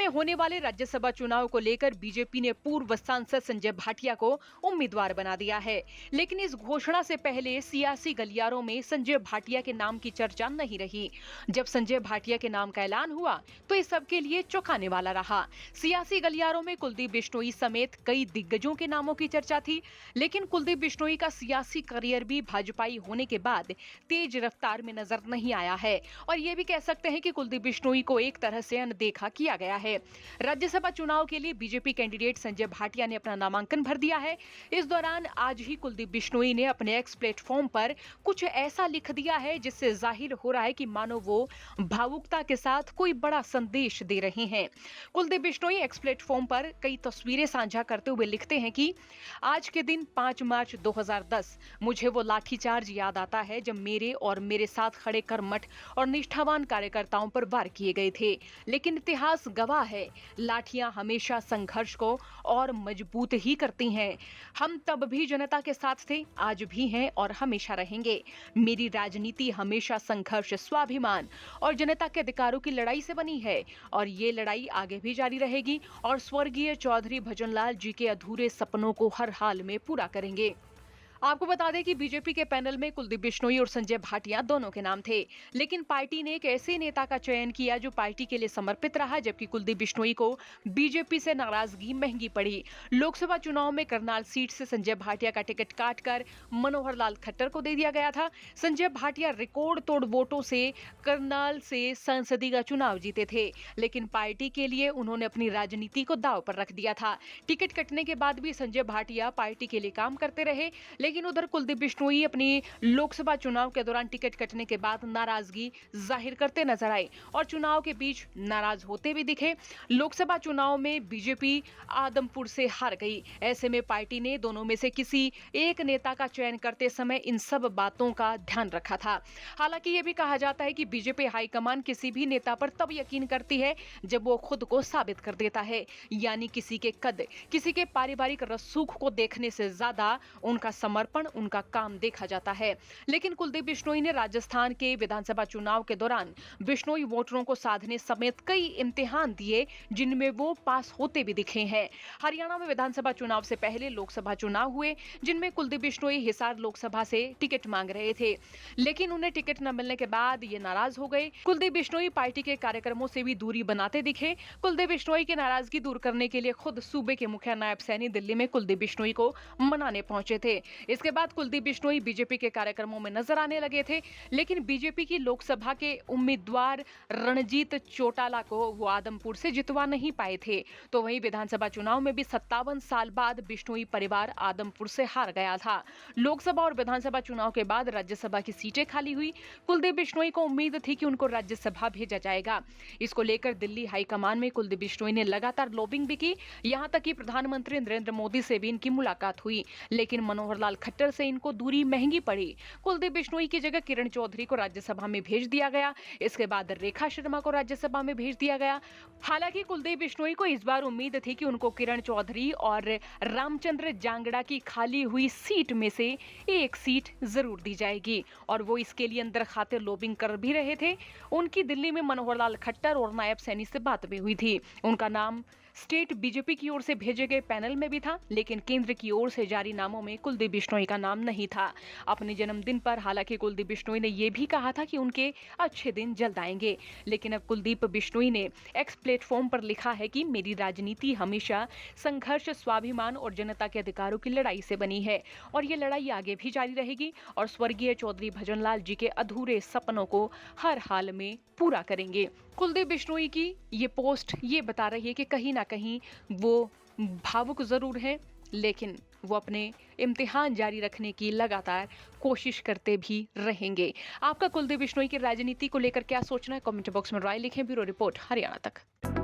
में होने वाले राज्यसभा चुनाव को लेकर बीजेपी ने पूर्व सांसद संजय भाटिया को उम्मीदवार बना दिया है। लेकिन इस घोषणा से पहले सियासी गलियारों में संजय भाटिया के नाम की चर्चा नहीं रही। जब संजय भाटिया के नाम का ऐलान हुआ तो इस सबके लिए चौंकाने वाला रहा। सियासी गलियारों में कुलदीप बिश्नोई समेत कई दिग्गजों के नामों की चर्चा थी, लेकिन कुलदीप बिश्नोई का सियासी करियर भी भाजपाई होने के बाद तेज रफ्तार में नजर नहीं आया है और ये भी कह सकते हैं कि कुलदीप बिश्नोई को एक तरह से अनदेखा किया गया है। राज्यसभा चुनाव के लिए बीजेपी कैंडिडेट संजय भाटिया ने अपना नामांकन भर दिया है। इस दौरान आज ही कुलदीप बिश्नोई ने अपने एक्स प्लेटफॉर्म पर कुछ ऐसा लिख दिया है जिससे जाहिर हो रहा है कि मानो वो भावुकता के साथ कोई बड़ा संदेश दे रहे हैं। कुलदीप बिश्नोई एक्स प्लेटफॉर्म पर कई तस्वीरें साझा करते हुए लिखते हैं कि आज के दिन 5 मार्च 2010 मुझे वो लाठीचार्ज याद आता है जब मेरे और मेरे साथ खड़े कर्मठ और निष्ठावान कार्यकर्ताओं पर वार किए गए थे। लेकिन इतिहास गवाह है, लाठियां हमेशा संघर्ष को और मजबूत ही करती हैं। हम तब भी जनता के साथ थे, आज भी हैं और हमेशा रहेंगे। मेरी राजनीति हमेशा संघर्ष, स्वाभिमान और जनता के अधिकारों की लड़ाई से बनी है और ये लड़ाई आगे भी जारी रहेगी और स्वर्गीय चौधरी भजनलाल जी के अधूरे सपनों को हर हाल में पूरा करेंगे। आपको बता दें कि बीजेपी के पैनल में कुलदीप बिश्नोई और संजय भाटिया दोनों के नाम थे, लेकिन पार्टी ने एक ऐसे नेता का चयन किया जो पार्टी के लिए समर्पित रहा, जबकि कुलदीप बिश्नोई को बीजेपी से नाराजगी महंगी पड़ी। लोकसभा चुनाव में करनाल सीट से संजय भाटिया का टिकट काटकर मनोहर लाल खट्टर को दे दिया गया था। संजय भाटिया रिकॉर्ड तोड़ वोटों से करनाल से संसदीय का चुनाव जीते थे, लेकिन पार्टी के लिए उन्होंने अपनी राजनीति को दांव पर रख दिया था। टिकट कटने के बाद भी संजय भाटिया पार्टी के लिए काम करते रहे, लेकिन उधर कुलदीप बिश्नोई अपनी लोकसभा चुनाव के दौरान टिकट कटने के बाद नाराजगी जाहिर करते नजर आए और चुनाव के बीच नाराज होते भी दिखे। लोकसभा चुनाव में बीजेपी आदमपुर से हार गई। ऐसे में पार्टी ने दोनों में से किसी एक नेता का चयन करते समय इन सब बातों का ध्यान रखा था। हालांकि यह भी कहा जाता है कि बीजेपी हाईकमान किसी भी नेता पर तब यकीन करती है जब वो खुद को साबित कर देता है, यानी किसी के कद, किसी के पारिवारिक रसूख को देखने से ज्यादा उनका समर्पण, उनका काम देखा जाता है। लेकिन कुलदीप बिश्नोई ने राजस्थान के विधानसभा चुनाव के दौरान बिश्नोई वोटरों को साधने समेत कई इम्तिहान दिए, जिनमें वो पास होते भी दिखे हैं। हरियाणा में विधानसभा चुनाव से पहले लोकसभा चुनाव हुए, जिनमें कुलदीप बिश्नोई हिसार लोकसभा से टिकट मांग रहे थे, लेकिन उन्हें टिकट न मिलने के बाद ये नाराज हो गए। कुलदीप बिश्नोई पार्टी के कार्यक्रमों से भी दूरी बनाते दिखे। कुलदीप बिश्नोई की नाराजगी दूर करने के लिए खुद सूबे के मुखिया नायब सैनी दिल्ली में कुलदीप बिश्नोई को मनाने पहुंचे थे। इसके बाद कुलदीप बिश्नोई बीजेपी के कार्यक्रमों में नजर आने लगे थे, लेकिन बीजेपी की लोकसभा के उम्मीदवार रणजीत चौटाला को वो आदमपुर से जितवा नहीं पाए थे। तो वहीं विधानसभा चुनाव में भी 57 साल बाद बिश्नोई परिवार आदमपुर से हार गया था। लोकसभा और विधानसभा चुनाव के बाद राज्यसभा की सीटें खाली हुई। कुलदीप बिश्नोई को उम्मीद थी कि उनको राज्यसभा भेजा जाएगा। इसको लेकर दिल्ली हाईकमान में कुलदीप बिश्नोई ने लगातार लॉबिंग भी की, यहां तक कि प्रधानमंत्री नरेंद्र मोदी से भी इनकी मुलाकात हुई, लेकिन मनोहर लाल खट्टर से इनको दूरी महंगी पड़ी। कुलदीप बिश्नोई की जगह किरण चौधरी को राज्यसभा में भेज दिया गया। इसके बाद रेखा शर्मा को राज्यसभा में भेज दिया गया। हालांकि कुलदीप बिश्नोई को इस बार उम्मीद थी कि उनको किरण चौधरी और रामचंद्र जांगड़ा की खाली हुई सीट में से एक सीट जरूर दी जाएगी और वो इसके लिए अंदर खाते लॉबिंग कर भी रहे थे। उनकी दिल्ली में मनोहर लाल खट्टर और नायब सैनी से बात भी हुई थी। उनका नाम स्टेट बीजेपी की ओर से भेजे गए पैनल में भी था, लेकिन केंद्र की ओर से जारी नामों में कुलदीप बिश्नोई का नाम नहीं था। अपने जन्मदिन पर हालांकि कुलदीप बिश्नोई ने यह भी कहा था कि उनके अच्छे दिन जल्द आएंगे, लेकिन अब कुलदीप बिश्नोई ने एक्स प्लेटफॉर्म पर लिखा है कि मेरी राजनीति हमेशा संघर्ष, स्वाभिमान और जनता के अधिकारों की लड़ाई से बनी है और ये लड़ाई आगे भी जारी रहेगी और स्वर्गीय चौधरी भजनलाल जी के अधूरे सपनों को हर हाल में पूरा करेंगे। कुलदीप बिश्नोई की ये पोस्ट ये बता रही है कि कहीं ना कहीं वो भावुक जरूर है, लेकिन वो अपने इम्तिहान जारी रखने की लगातार कोशिश करते भी रहेंगे। आपका कुलदीप बिश्नोई की राजनीति को लेकर क्या सोचना है? कमेंट बॉक्स में राय लिखें। ब्यूरो रिपोर्ट, हरियाणा तक।